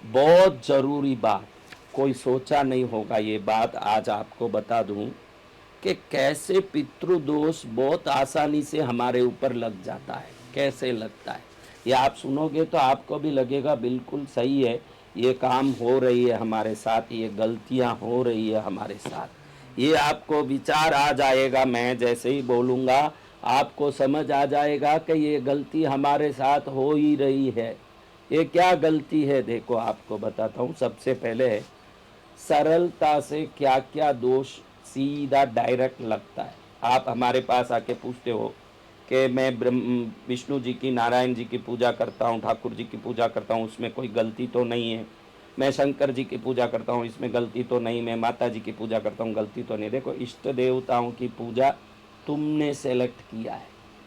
बहुत जरूरी बात, कोई सोचा नहीं होगा ये बात, आज आपको बता दूं कि कैसे पितृदोष बहुत आसानी से हमारे ऊपर लग जाता है, कैसे लगता है। ये आप सुनोगे तो आपको भी लगेगा बिल्कुल सही है, ये काम हो रही है हमारे साथ, ये गलतियां हो रही है हमारे साथ। ये आपको विचार आ जाएगा, मैं जैसे ही बोलूँगा आपको समझ आ जाएगा कि ये गलती हमारे साथ हो ही रही है। ये क्या गलती है, देखो आपको बताता हूँ। सबसे पहले सरलता से क्या क्या दोष सीधा डायरेक्ट लगता है। आप हमारे पास आके पूछते हो कि मैं विष्णु जी की, नारायण जी की पूजा करता हूँ, ठाकुर जी की पूजा करता हूँ, उसमें कोई गलती तो नहीं है। मैं शंकर जी की पूजा करता हूँ, इसमें गलती तो नहीं। मैं माता जी की पूजा करता हूँ, गलती तो नहीं। देखो, इष्ट देवताओं की पूजा तुमने सेलेक्ट किया है,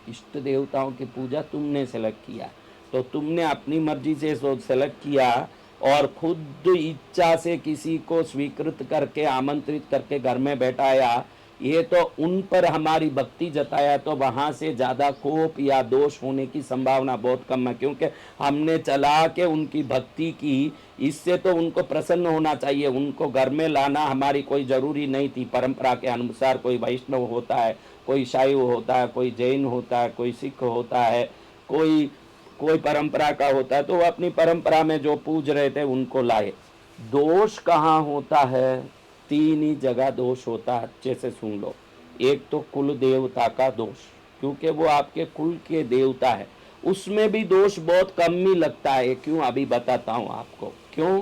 इष्ट देवताओं की पूजा तुमने सेलेक्ट किया है, तो तुमने अपनी मर्जी से सेलेक्ट किया और खुद इच्छा से किसी को स्वीकृत करके, आमंत्रित करके घर में बैठाया, ये तो उन पर हमारी भक्ति जताया, तो वहां से ज़्यादा कोप या दोष होने की संभावना बहुत कम है, क्योंकि हमने चला के उनकी भक्ति की। इससे तो उनको प्रसन्न होना चाहिए, उनको घर में लाना हमारी कोई ज़रूरी नहीं थी। परंपरा के अनुसार कोई वैष्णव होता है, कोई शैव होता है, कोई जैन होता है, कोई सिख होता है, कोई कोई परंपरा का होता है, तो वो अपनी परंपरा में जो पूज रहे थे उनको लाए। दोष कहाँ होता है? तीन ही जगह दोष होता है, अच्छे से सुन लो। एक तो कुल देवता का दोष, क्योंकि वो आपके कुल के देवता है, उसमें भी दोष बहुत कम ही लगता है। क्यों, अभी बताता हूँ आपको क्यों।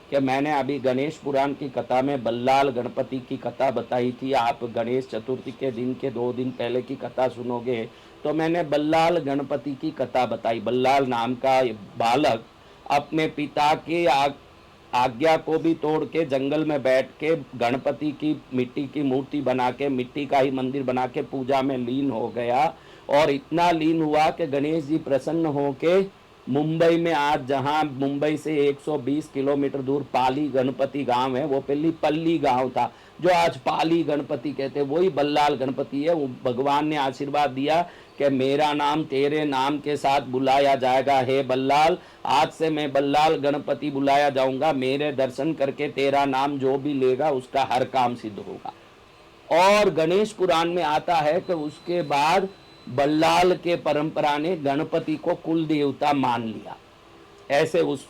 कि मैंने अभी गणेश पुराण की कथा में बल्लाल गणपति की कथा बताई थी। आप गणेश चतुर्थी के दिन के 2 दिन पहले की कथा सुनोगे तो मैंने बल्लाल गणपति की कथा बताई। बल्लाल नाम का बालक अपने पिता की आज्ञा को भी तोड़ के जंगल में बैठ के गणपति की मिट्टी की मूर्ति बना के, मिट्टी का ही मंदिर बना के पूजा में लीन हो गया। और इतना लीन हुआ कि गणेश जी प्रसन्न हो के मुंबई में, आज जहां मुंबई से 120 किलोमीटर दूर पाली गणपति गांव है, वो पहली पल्ली गांव था, जो आज पाली गणपति कहते हैं, वही बल्लाल गणपति है। वो भगवान ने आशीर्वाद दिया कि मेरा नाम तेरे नाम के साथ बुलाया जाएगा, हे बल्लाल, आज से मैं बल्लाल गणपति बुलाया जाऊंगा, मेरे दर्शन करके तेरा नाम जो भी लेगा उसका हर काम सिद्ध होगा। और गणेश पुराण में आता है कि उसके बाद बल्लाल के परंपरा ने गणपति को कुल देवता मान लिया, ऐसे उस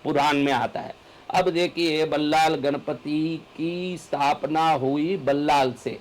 पुराण में आता है। अब देखिए, बल्लाल गणपति की स्थापना हुई बल्लाल से,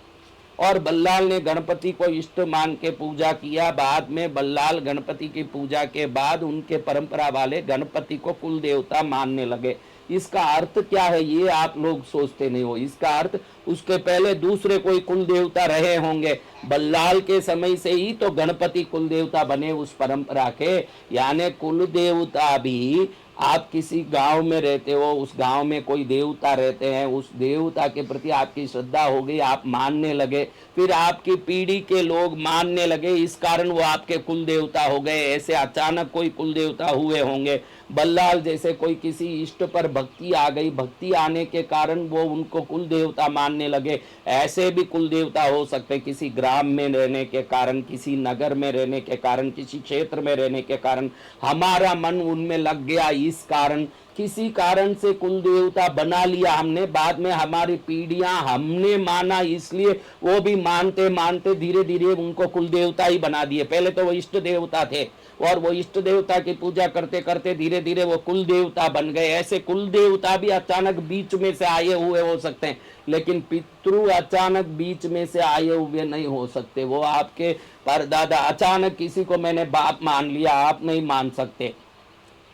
और बल्लाल ने गणपति को इष्ट मान के पूजा किया। बाद में बल्लाल गणपति की पूजा के बाद उनके परंपरा वाले गणपति को कुल देवता मानने लगे। इसका अर्थ क्या है, ये आप लोग सोचते नहीं हो। इसका अर्थ उसके पहले दूसरे कोई कुल देवता रहे होंगे, बल्लाल के समय से ही तो गणपति कुल देवता बने उस परंपरा के। यानी कुल देवता भी, आप किसी गांव में रहते हो, उस गांव में कोई देवता रहते हैं, उस देवता के प्रति आपकी श्रद्धा हो गई, आप मानने लगे, फिर आपकी पीढ़ी के लोग मानने लगे, इस कारण वो आपके कुल देवता हो गए। ऐसे अचानक कोई कुल देवता हुए होंगे। बल्लाल जैसे कोई किसी इष्ट पर भक्ति आ गई, भक्ति आने के कारण वो उनको कुल देवता मानने लगे। ऐसे भी कुल देवता हो सकते, किसी ग्राम में रहने के कारण, किसी नगर में रहने के कारण, किसी क्षेत्र में रहने के कारण हमारा मन उनमें लग गया, इस कारण किसी कारण से कुल देवता बना लिया हमने। बाद में हमारी पीढ़ियां, हमने माना, इसलिए वो भी मानते मानते धीरे धीरे उनको कुल देवता ही बना दिए। पहले तो वो इष्ट देवता थे, और वो इष्ट देवता की पूजा करते करते धीरे धीरे वो कुल देवता बन गए। ऐसे कुल देवता भी अचानक बीच में से आए हुए हो सकते हैं, लेकिन पितृ अचानक बीच में से आए हुए नहीं हो सकते। वो आपके परदादा, अचानक किसी को मैंने बाप मान लिया, आप नहीं मान सकते।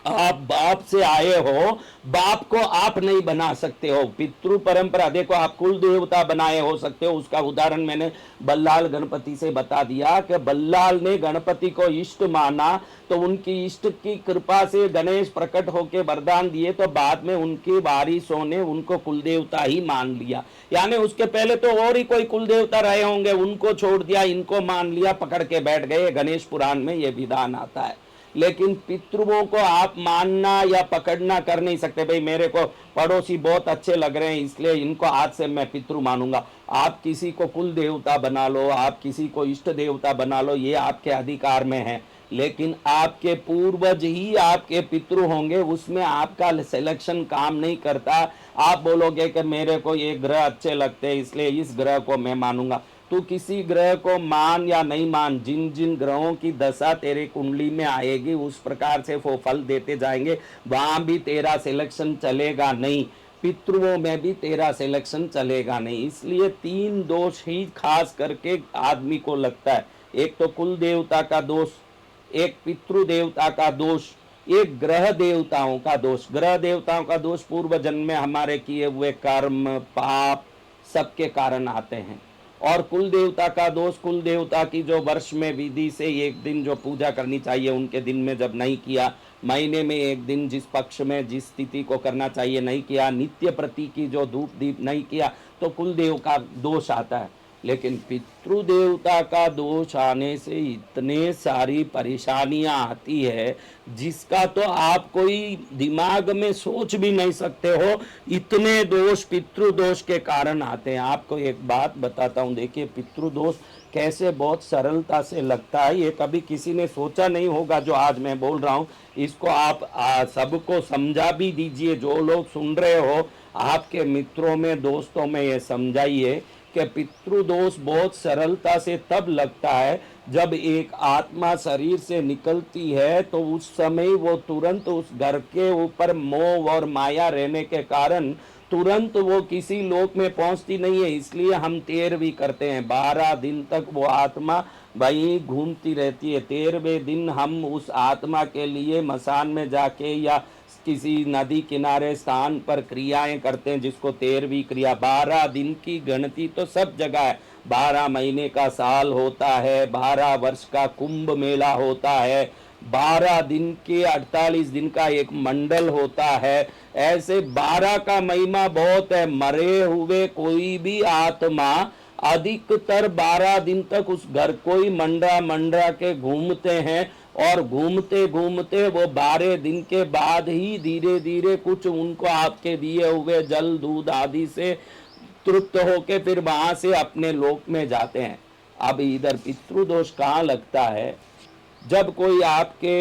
आप बाप से आए हो, बाप को आप नहीं बना सकते हो। पितृ परंपरा, देखो, आप कुल देवता बनाए हो सकते हो। उसका उदाहरण मैंने बल्लाल गणपति से बता दिया कि बल्लाल ने गणपति को इष्ट माना, तो उनकी इष्ट की कृपा से गणेश प्रकट होकर वरदान दिए, तो बाद में उनके वारिसों ने उनको कुल देवता ही मान लिया। यानी उसके पहले तो और ही कोई कुल देवता रहे होंगे, उनको छोड़ दिया, इनको मान लिया, पकड़ के बैठ गए। गणेश पुराण में यह विधान आता है। लेकिन पितृओं को आप मानना या पकड़ना कर नहीं सकते। भाई, मेरे को पड़ोसी बहुत अच्छे लग रहे हैं, इसलिए इनको आज से मैं पितृ मानूंगा। आप किसी को कुल देवता बना लो, आप किसी को इष्ट देवता बना लो, ये आपके अधिकार में है। लेकिन आपके पूर्वज ही आपके पितृ होंगे, उसमें आपका सिलेक्शन काम नहीं करता। आप बोलोगे कि मेरे को ये ग्रह अच्छे लगते हैं इसलिए इस ग्रह को मैं मानूंगा। तू किसी ग्रह को मान या नहीं मान, जिन जिन ग्रहों की दशा तेरे कुंडली में आएगी उस प्रकार से वो फल देते जाएंगे, वहां भी तेरा सिलेक्शन चलेगा नहीं, पितृओं में भी तेरा सिलेक्शन चलेगा नहीं। इसलिए 3 दोष ही खास करके आदमी को लगता है, एक तो कुल देवता का दोष, एक पितृ देवता का दोष, एक ग्रह देवताओं का दोष। ग्रह देवताओं का दोष पूर्व जन्म में हमारे किए हुए कर्म पाप सबके कारण आते हैं। और कुल देवता का दोष, कुल देवता की जो वर्ष में विधि से एक दिन जो पूजा करनी चाहिए उनके दिन में जब नहीं किया, महीने में एक दिन जिस पक्ष में जिस तिथि को करना चाहिए नहीं किया, नित्य प्रति की जो धूप दीप नहीं किया, तो कुल देव का दोष आता है। लेकिन पितृदेवता का दोष आने से इतने सारी परेशानियां आती है जिसका तो आप कोई दिमाग में सोच भी नहीं सकते हो, इतने दोष पितृदोष के कारण आते हैं। आपको एक बात बताता हूं, देखिए पितृदोष कैसे बहुत सरलता से लगता है, ये कभी किसी ने सोचा नहीं होगा जो आज मैं बोल रहा हूं। इसको आप सबको समझा भी दीजिए, जो लोग सुन रहे हो आपके मित्रों में दोस्तों में ये समझाइए कि पितृदोष बहुत सरलता से तब लगता है जब एक आत्मा शरीर से निकलती है तो उस समय वो तुरंत उस घर के ऊपर मोह और माया रहने के कारण तुरंत वो किसी लोक में पहुंचती नहीं है। इसलिए हम 13वीं करते हैं, 12 दिन तक वो आत्मा वहीं घूमती रहती है। 13वें दिन हम उस आत्मा के लिए मसान में जाके या किसी नदी किनारे स्थान पर क्रियाएं करते हैं, जिसको 13वीं क्रिया। 12 दिन की गिनती तो सब जगह है, 12 महीने का साल होता है, 12 वर्ष का कुंभ मेला होता है, 12 दिन के 48 दिन का एक मंडल होता है। ऐसे 12 का महिमा बहुत है। मरे हुए कोई भी आत्मा अधिकतर 12 दिन तक उस घर को ही मंडरा मंडरा के घूमते हैं, और घूमते घूमते वो 12 दिन के बाद ही धीरे धीरे कुछ उनको आपके दिए हुए जल दूध आदि से तृप्त होके फिर वहां से अपने लोक में जाते हैं। अब इधर पितृदोष कहाँ लगता है, जब कोई आपके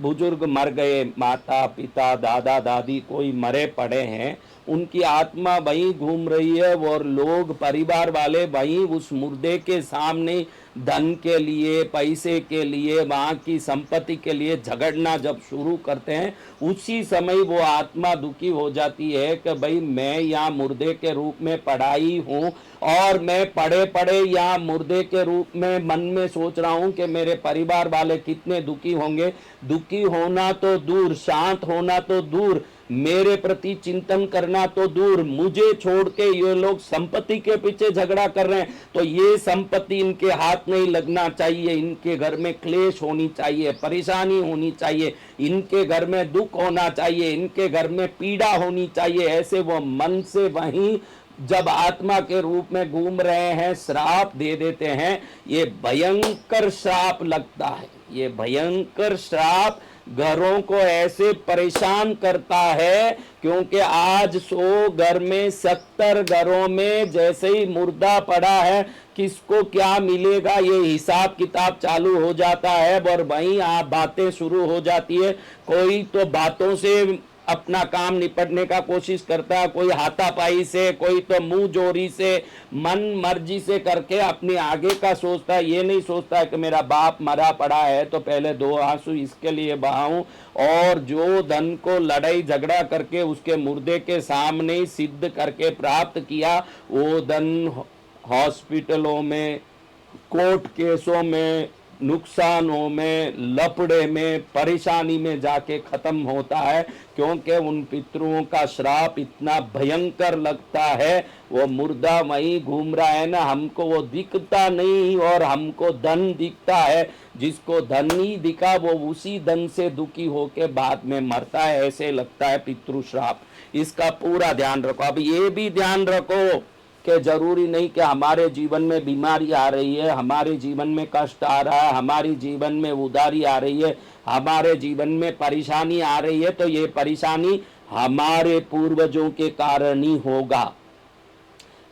बुजुर्ग मर गए, माता पिता दादा दादी कोई मरे पड़े हैं, उनकी आत्मा वहीं घूम रही है और लोग परिवार वाले वहीं उस मुर्दे के सामने धन के लिए पैसे के लिए वहाँ की संपत्ति के लिए झगड़ना जब शुरू करते हैं, उसी समय वो आत्मा दुखी हो जाती है कि भाई मैं यहाँ मुर्दे के रूप में पड़ा ही हूँ और मैं पड़े पड़े यहाँ मुर्दे के रूप में मन में सोच रहा हूँ कि मेरे परिवार वाले कितने दुखी होंगे। दुखी होना तो दूर, शांत होना तो दूर, मेरे प्रति चिंतन करना तो दूर, मुझे छोड़ के ये लोग संपत्ति के पीछे झगड़ा कर रहे हैं। तो ये संपत्ति इनके हाथ नहीं लगना चाहिए, इनके घर में क्लेश होनी चाहिए, परेशानी होनी चाहिए, इनके घर में दुख होना चाहिए, इनके घर में पीड़ा होनी चाहिए। ऐसे वो मन से वहीं जब आत्मा के रूप में घूम रहे हैं श्राप दे देते हैं। ये भयंकर श्राप लगता है, ये भयंकर श्राप घरों को ऐसे परेशान करता है, क्योंकि आज 100 घर में 70 घरों में जैसे ही मुर्दा पड़ा है किसको क्या मिलेगा ये हिसाब किताब चालू हो जाता है, और वहीं आप बातें शुरू हो जाती है। कोई तो बातों से अपना काम निपटने का कोशिश करता है, कोई हाथापाई से, कोई तो मुंह जोरी से, मन मर्जी से करके अपने आगे का सोचता है। ये नहीं सोचता है कि मेरा बाप मरा पड़ा है तो पहले 2 आंसू इसके लिए बहाऊं, और जो धन को लड़ाई झगड़ा करके उसके मुर्दे के सामने ही सिद्ध करके प्राप्त किया, वो धन हॉस्पिटलों में, कोर्ट केसों में, नुकसानों में, लपड़े में, परेशानी में जाके खत्म होता है, क्योंकि उन पितरों का श्राप इतना भयंकर लगता है। वो मुर्दा वहीं घूम रहा है ना, हमको वो दिखता नहीं और हमको धन दिखता है। जिसको धन ही दिखा वो उसी धन से दुखी होके बाद में मरता है, ऐसे लगता है पितृ श्राप। इसका पूरा ध्यान रखो। अब ये भी ध्यान रखो कि जरूरी नहीं कि हमारे जीवन में बीमारी आ रही है, हमारे जीवन में कष्ट आ रहा है, हमारे जीवन में उदारी आ रही है, हमारे जीवन में परेशानी आ रही है तो ये परेशानी हमारे पूर्वजों के कारण ही होगा।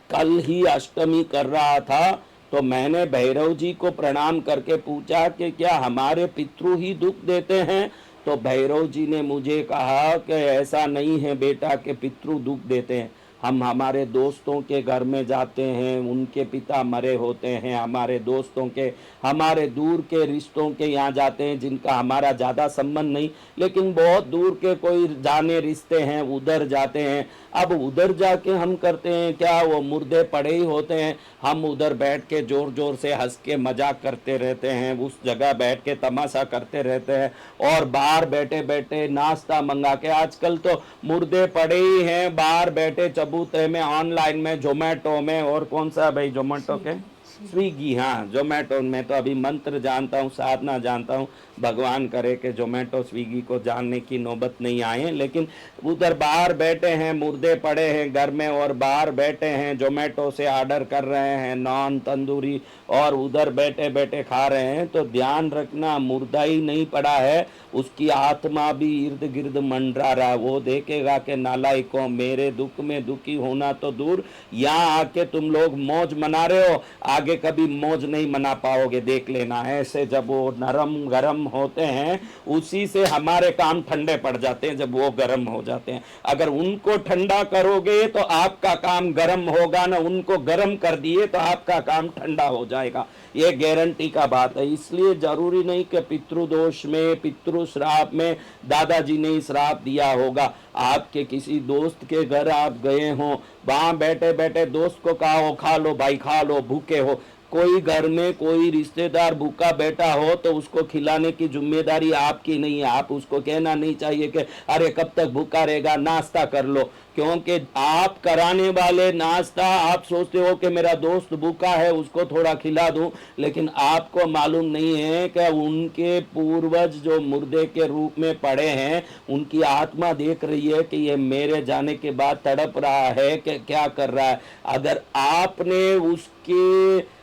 कल ही अष्टमी कर रहा था तो मैंने भैरव जी को प्रणाम करके पूछा कि क्या हमारे पितृ ही दुख देते हैं? तो भैरव जी ने मुझे कहा कि ऐसा नहीं है बेटा कि पितृ दुख देते हैं। हम हमारे दोस्तों के घर में जाते हैं, उनके पिता मरे होते हैं, हमारे दोस्तों के, हमारे दूर के रिश्तों के यहाँ जाते हैं जिनका हमारा ज़्यादा संबंध नहीं, लेकिन बहुत दूर के कोई जाने रिश्ते हैं, उधर जाते हैं। अब उधर जाके हम करते हैं क्या, वो मुर्दे पड़े ही होते हैं, हम उधर बैठ के जोर जोर से हंस के मजाक करते रहते हैं, उस जगह बैठ के तमाशा करते रहते हैं, और बाहर बैठे बैठे नाश्ता मंगा के, आजकल तो मुर्दे पड़े ही हैं बाहर बैठे चबूतरे में, ऑनलाइन में, जोमेटो में, और कौन सा भाई जोमेटो के, स्विगी, हाँ जोमेटो में तो अभी मंत्र जानता हूँ, साधना जानता हूँ, भगवान करे कि जोमेटो स्विगी को जानने की नौबत नहीं आए, लेकिन उधर बाहर बैठे हैं, मुर्दे पड़े हैं घर में, और बाहर बैठे हैं जोमेटो से ऑर्डर कर रहे हैं नान तंदूरी, और उधर बैठे बैठे खा रहे हैं। तो ध्यान रखना, मुर्दा ही नहीं पड़ा है, उसकी आत्मा भी इर्द गिर्द मंडरा रहा है। वो देखेगा कि नालायकों, मेरे दुख में दुखी होना तो दूर, यहाँ आके तुम लोग मौज मना रहे हो, आगे कभी मौज नहीं मना पाओगे, देख लेना। ऐसे जब वो नरम गरम होते हैं, उसी से हमारे काम ठंडे पड़ जाते हैं जब वो गर्म हो जाते हैं। अगर उनको ठंडा करोगे तो आपका काम गर्म होगा, ना उनको गर्म कर दिए तो आपका काम ठंडा हो जाएगा। ये गारंटी का बात है। इसलिए जरूरी नहीं कि पितृदोष में, पितृ श्राप में दादाजी ने श्राप दिया होगा। आपके किसी दोस्त के घर आप गए हो, वहां बैठे बैठे दोस्त को कहा हो खा लो भाई खा लो, भूखे हो, कोई घर में कोई रिश्तेदार भूखा बैठा हो तो उसको खिलाने की जिम्मेदारी आपकी नहीं है। आप उसको कहना नहीं चाहिए कि अरे कब तक भूखा रहेगा, नाश्ता कर लो, क्योंकि आप कराने वाले नाश्ता, आप सोचते हो कि मेरा दोस्त भूखा है उसको थोड़ा खिला दूं, लेकिन आपको मालूम नहीं है कि उनके पूर्वज जो मुर्दे के रूप में पड़े हैं, उनकी आत्मा देख रही है कि ये मेरे जाने के बाद तड़प रहा है कि क्या कर रहा है। अगर आपने उसके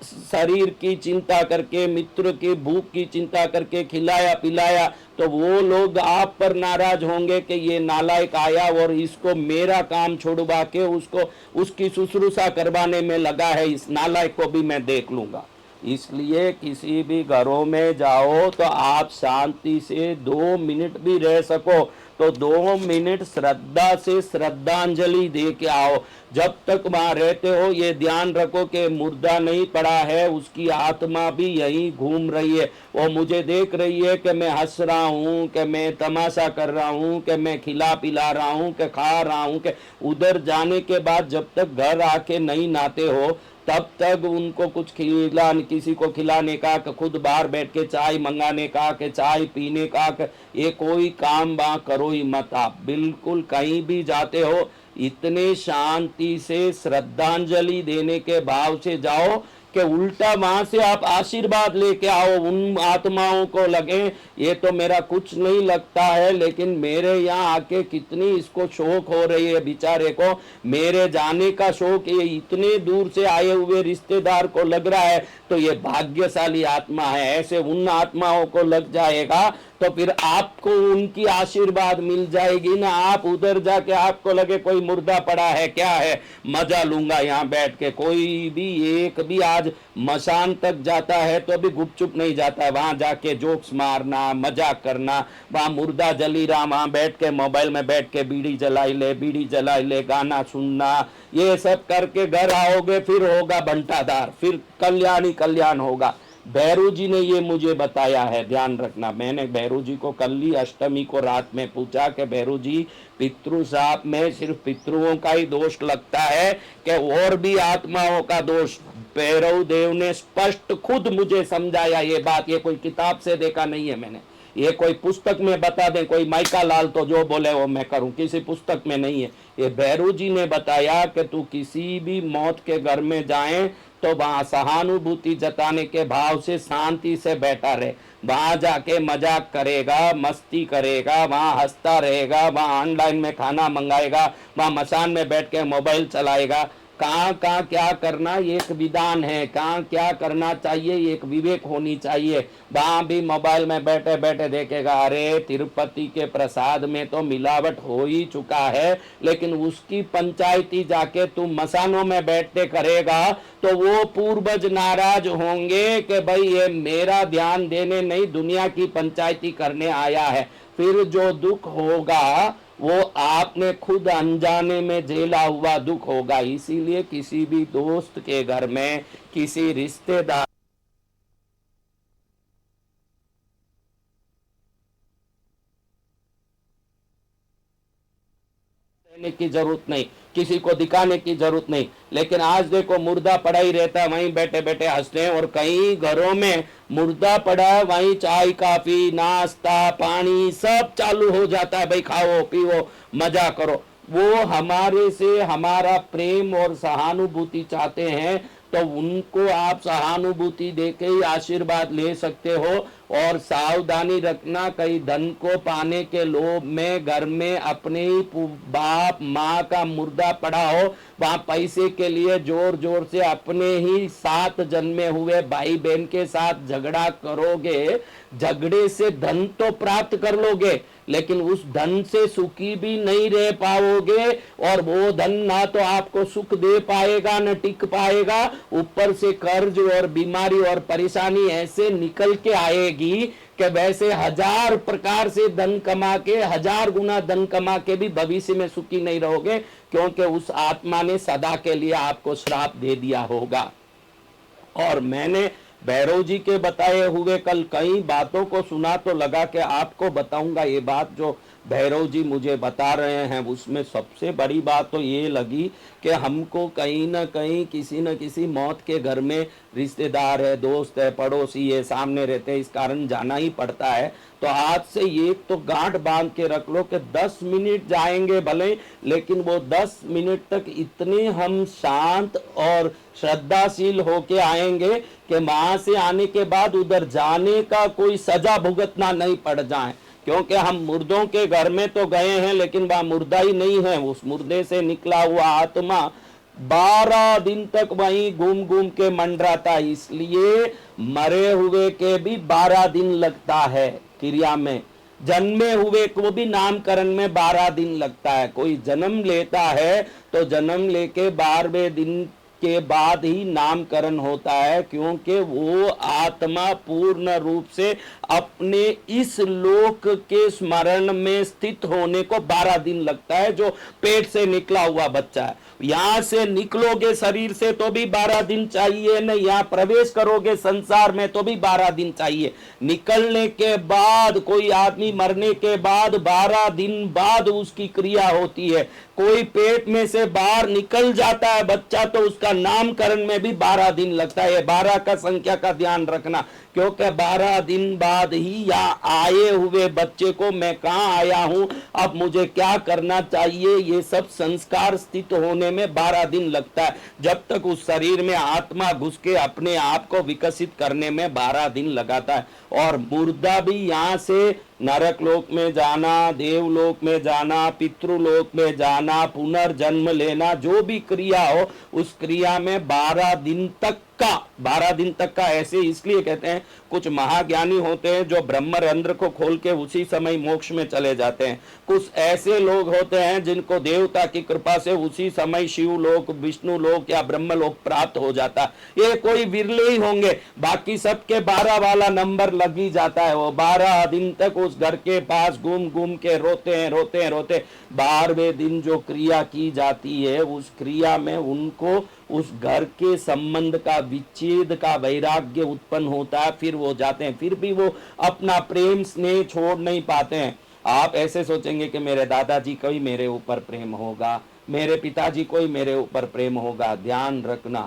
शरीर की चिंता करके, मित्र की भूख की चिंता करके खिलाया पिलाया, तो वो लोग आप पर नाराज होंगे कि ये नालायक आया और इसको मेरा काम छोड़वा के उसको उसकी शुश्रूषा करवाने में लगा है, इस नालायक को भी मैं देख लूंगा। इसलिए किसी भी घरों में जाओ तो आप शांति से 2 मिनट भी रह सको तो 2 मिनट श्रद्धा से श्रद्धांजलि दे के आओ। जब तक वहां रहते हो ये ध्यान रखो कि मुर्दा नहीं पड़ा है, उसकी आत्मा भी यहीं घूम रही है। वो मुझे देख रही है कि मैं हंस रहा हूँ, कि मैं तमाशा कर रहा हूँ, कि मैं खिला पिला रहा हूँ, कि खा रहा हूँ, कि उधर जाने के बाद जब तक घर आके नहीं नहाते हो तब तक उनको कुछ किसी को खिलाने का, खुद बाहर बैठ के चाय मंगाने का, कि चाय पीने का, ये कोई काम वहां करो ही मत। आप बिल्कुल कहीं भी जाते हो इतने शांति से श्रद्धांजलि देने के भाव से जाओ कि उल्टा वहां से आप आशीर्वाद लेके आओ। उन आत्माओं को लगे ये तो मेरा कुछ नहीं लगता है, लेकिन मेरे यहाँ आके कितनी इसको शौक हो रही है, बेचारे को मेरे जाने का शौक, ये इतने दूर से आए हुए रिश्तेदार को लग रहा है, तो ये भाग्यशाली आत्मा है। ऐसे उन आत्माओं को लग जाएगा तो फिर आपको उनकी आशीर्वाद मिल जाएगी ना। आप उधर जाके आपको लगे कोई मुर्दा पड़ा है, क्या है, मजा लूंगा यहाँ बैठ के। कोई भी एक भी आज मशान तक जाता है तो अभी गुपचुप नहीं जाता, वहां जाके जोक्स मारना, मजाक करना, वहां मुर्दा जली रहा, वहां बैठ के मोबाइल में बैठ के बीड़ी जलाई ले, गाना सुनना, ये सब करके घर आओगे फिर होगा बंटाधार, फिर कल्याण ही कल्याण होगा। भैरू जी ने ये मुझे बताया है, ध्यान रखना। मैंने भैरू जी को कल ही अष्टमी को रात में पूछा कि भैरू जी पितृ श्राप में सिर्फ पितृओं का ही दोष लगता है कि और भी आत्माओं का दोष? भैरव देव ने स्पष्ट खुद मुझे समझाया ये बात, ये कोई किताब से देखा नहीं है मैंने, ये कोई पुस्तक में बता दे कोई माइका लाल तो जो बोले वो मैं करूं, किसी पुस्तक में नहीं है। ये भैरू जी ने बताया कि तू किसी भी मौत के घर में जाए तो वहां सहानुभूति जताने के भाव से शांति से बैठा रहे, वहां जाके मजाक करेगा, मस्ती करेगा, वहां हंसता रहेगा, वहां ऑनलाइन में खाना मंगाएगा, वहां मसान में बैठ के मोबाइल चलाएगा, कहाँ कहाँ क्या करना एक विधान है, कहाँ क्या करना चाहिए एक विवेक होनी चाहिए। वहां भी मोबाइल में बैठे बैठे देखेगा, अरे तिरुपति के प्रसाद में तो मिलावट हो ही चुका है, लेकिन उसकी पंचायती जाके तू मसानों में बैठते करेगा तो वो पूर्वज नाराज होंगे कि भाई ये मेरा ध्यान देने नहीं दुनिया की पंचायती करने आया है। फिर जो दुख होगा वो आपने खुद अनजाने में झेला हुआ दुख होगा। इसीलिए किसी भी दोस्त के घर में, किसी रिश्तेदार देने की जरूरत नहीं, किसी को दिखाने की जरूरत नहीं। लेकिन आज देखो मुर्दा पड़ा ही रहता है, वहीं बैठे बैठे हंसते हैं। और कई घरों में मुर्दा पड़ा है, वहीं चाय काफी नाश्ता पानी सब चालू हो जाता है, भाई खाओ पियो मजा करो। वो हमारे से हमारा प्रेम और सहानुभूति चाहते हैं, तो उनको आप सहानुभूति देके ही आशीर्वाद ले सकते हो। और सावधानी रखना, कहीं धन को पाने के लोभ में घर में अपने ही बाप माँ का मुर्दा पड़ा हो, वहां पैसे के लिए जोर जोर से अपने ही साथ जन्मे हुए भाई बहन के साथ झगड़ा करोगे। झगड़े से धन तो प्राप्त कर लोगे, लेकिन उस धन से सुखी भी नहीं रह पाओगे। और वो धन ना तो आपको सुख दे पाएगा न टिक पाएगा, ऊपर से कर्ज और बीमारी और परेशानी ऐसे निकल के आएगी कि वैसे 1000 प्रकार से धन कमा के 1000 गुना धन कमा के भी भविष्य में सुखी नहीं रहोगे, क्योंकि उस आत्मा ने सदा के लिए आपको श्राप दे दिया होगा। और मैंने भैरव जी के बताए हुए कल कई बातों को सुना, तो लगा कि आपको बताऊंगा। ये बात जो भैरव जी मुझे बता रहे हैं उसमें सबसे बड़ी बात तो ये लगी कि हमको कहीं ना कहीं किसी न किसी मौत के घर में रिश्तेदार है, दोस्त है, पड़ोसी है, सामने रहते हैं, इस कारण जाना ही पड़ता है। तो आज से ये तो गांठ बांध के रख लो कि 10 मिनट जाएंगे भले, लेकिन वो 10 मिनट तक इतने हम शांत और श्रद्धाशील होके आएंगे कि वहां से आने के बाद उधर जाने का कोई सजा भुगतना नहीं पड़ जाए। क्योंकि हम मुर्दों के घर में तो गए हैं, लेकिन वह मुर्दा ही नहीं है, उस मुर्दे से निकला हुआ आत्मा 12 दिन तक वहीं घूम घूम के मंडराता है। इसलिए मरे हुए के भी 12 दिन लगता है क्रिया में, जन्मे हुए को भी नामकरण में 12 दिन लगता है। कोई जन्म लेता है तो जन्म लेके 12वें दिन के बाद ही नामकरण होता है, क्योंकि वो आत्मा पूर्ण रूप से अपने इस लोक के स्मरण में स्थित होने को 12 दिन लगता है। जो पेट से निकला हुआ बच्चा है, यहां से निकलोगे शरीर से तो भी 12 दिन चाहिए, न यहां प्रवेश करोगे संसार में तो भी 12 दिन चाहिए। निकलने के बाद कोई आदमी मरने के बाद 12 दिन बाद उसकी क्रिया होती है। कोई पेट में से बाहर निकल जाता है बच्चा तो उसका नामकरण में भी 12 दिन लगता है। 12 का संख्या का ध्यान रखना, क्योंकि 12 दिन बाद ही यहाँ आए हुए बच्चे को मैं कहाँ आया हूं, अब मुझे क्या करना चाहिए, ये सब संस्कार स्थित होने में 12 दिन लगता है। जब तक उस शरीर में आत्मा घुस के अपने आप को विकसित करने में 12 दिन लगाता है। और मुर्दा भी यहाँ से नरक लोक में जाना, देवलोक में जाना, पितृलोक में जाना, पुनर्जन्म लेना, जो भी क्रिया हो उस क्रिया में 12 दिन तक का 12 दिन तक का ऐसे इसलिए कहते हैं। कुछ महाज्ञानी होते हैं जो ब्रह्मरंध्र को खोल के उसी समय मोक्ष में चले जाते हैं। कुछ ऐसे लोग होते हैं जिनको देवता की कृपा से उसी समय शिव लोक, विष्णु लोक या ब्रह्म लोक प्राप्त हो जाता है। ये कोई विरले ही होंगे, बाकी सबके 12 वाला नंबर लग ही जाता है। वो 12 दिन तक उस घर के पास घूम घूम के रोते हैं रोते हैं रोते। 12वें दिन जो क्रिया की जाती है उस क्रिया में उनको उस घर के संबंध का विच्छेद का वैराग्य उत्पन्न होता है। फिर वो जाते हैं, फिर भी वो अपना प्रेम स्नेह छोड़ नहीं पाते हैं। आप ऐसे सोचेंगे कि मेरे दादाजी को ही मेरे ऊपर प्रेम होगा, मेरे पिताजी को ही मेरे ऊपर प्रेम होगा। ध्यान रखना,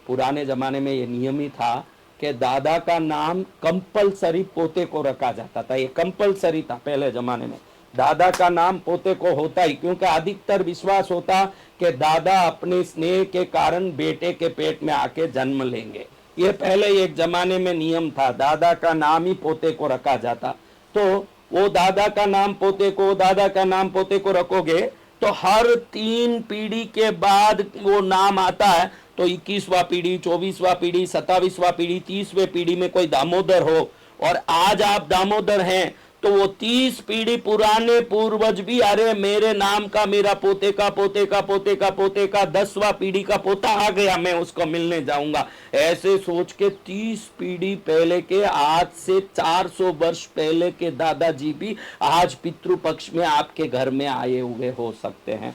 पुराने जमाने में ये नियम ही था कि दादा का नाम कंपलसरी पोते को रखा जाता था। ये कंपलसरी था पहले जमाने में, दादा का नाम पोते को होता ही, क्योंकि अधिकतर विश्वास होता कि दादा अपने स्नेह के कारण बेटे के पेट में आके जन्म लेंगे। ये पहले एक जमाने में नियम था, दादा का नाम ही पोते को रखा जाता। तो वो दादा का नाम पोते को, दादा का नाम पोते को रखोगे तो हर 3 पीढ़ी के बाद वो नाम आता है। तो 21वां पीढ़ी, 24वां पीढ़ी, 27वां पीढ़ी, 30वें पीढ़ी में कोई दामोदर हो और आज आप दामोदर हैं, तो वो 30 पीढ़ी पुराने पूर्वज भी, अरे मेरे नाम का मेरा पोते का पोते का पोते का पोते का 10वां पीढ़ी का पोता आ गया, मैं उसको मिलने जाऊंगा। ऐसे सोच के 30 पीढ़ी पहले के, आज से 400 वर्ष पहले के दादाजी भी आज पितृपक्ष में आपके घर में आए हुए हो सकते हैं।